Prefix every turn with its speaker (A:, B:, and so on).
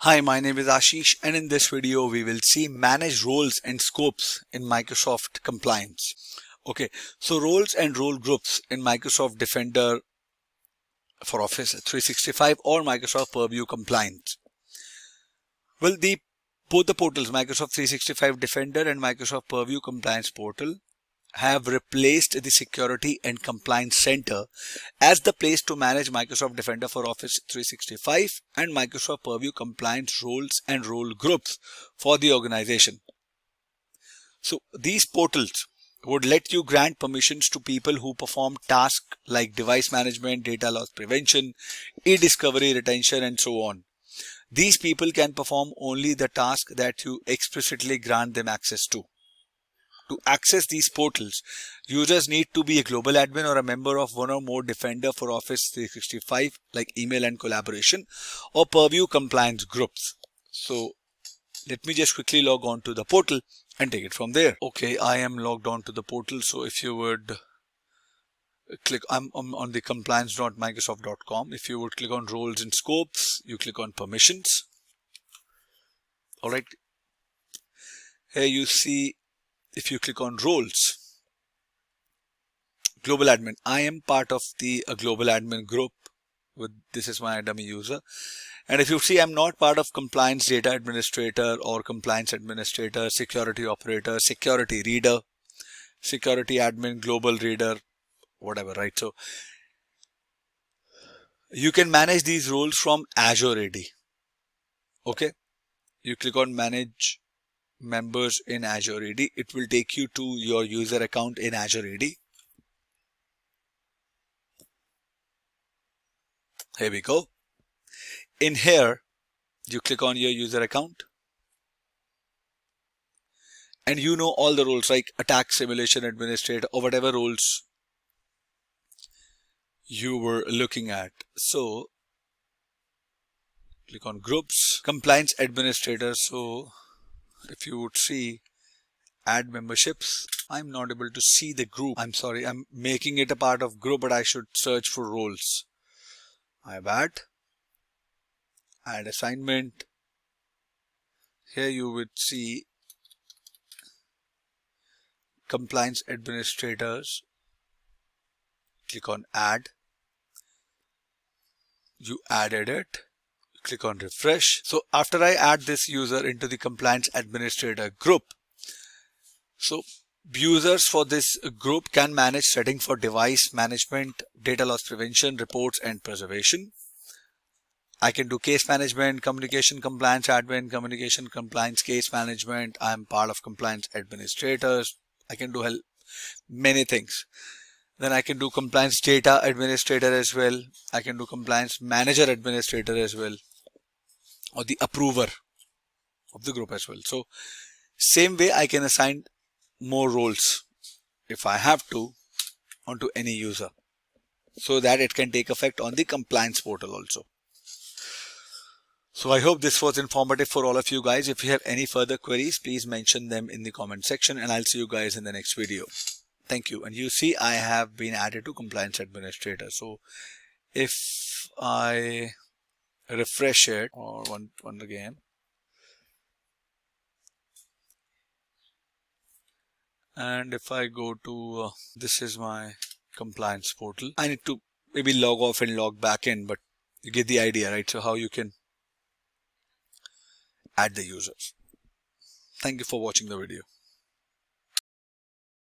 A: Hi, my name is Ashish, and in this video we will see manage roles and scopes in Microsoft Compliance. Okay, so roles and role groups in Microsoft Defender for Office 365 or Microsoft Purview Compliance. Well, both the portals, Microsoft 365 Defender and Microsoft Purview Compliance portal, have replaced the Security and Compliance Center as the place to manage Microsoft Defender for Office 365 and Microsoft Purview Compliance roles and role groups for the organization. So these portals would let you grant permissions to people who perform tasks like device management, data loss prevention, e-discovery, retention, and so on. These people can perform only the task that you explicitly grant them access to. To access these portals, users need to be a global admin or a member of one or more Defender for Office 365 like email and collaboration or Purview compliance groups. So let me just quickly log on to the portal and take it from there. Okay, I am logged on to the portal. So if you would click, I'm on the compliance.microsoft.com. If you would click on roles and scopes, you click on permissions. All right. Here you see, if you click on roles, global admin, I am part of the global admin group. This is my dummy user. And if you see, I'm not part of compliance data administrator or compliance administrator, security operator, security reader, security admin, global reader, whatever, right? So you can manage these roles from Azure AD. Okay. You click on manage members in Azure AD. It will take you to your user account in Azure AD. Here we go. In here, you click on your user account and you know all the roles like attack simulation administrator or whatever roles you were looking at. So click on groups, compliance administrator. So if you would see add memberships, I'm not able to see the group. I'm sorry, I'm making it a part of group, but I should search for roles. I have add assignment. Here you would see compliance administrators. Click on add. You added it. Click on refresh. So after I add this user into the compliance administrator group, so users for this group can manage settings for device management, data loss prevention, reports and preservation. I can do case management, communication compliance admin, communication compliance case management. I'm part of compliance administrators. I can do many things. Then I can do compliance data administrator as well. I can do compliance manager administrator as well, or the approver of the group as well. So same way I can assign more roles if I have to onto any user so that it can take effect on the compliance portal also. So I hope this was informative for all of you guys. If you have any further queries, please mention them in the comment section and I'll see you guys in the next video. Thank you. And you see, I have been added to compliance administrator. So if I refresh it or one again, and if I go to this is my compliance portal, I need to maybe log off and log back in, but you get the idea, right? So how you can add the users. Thank you for watching the video.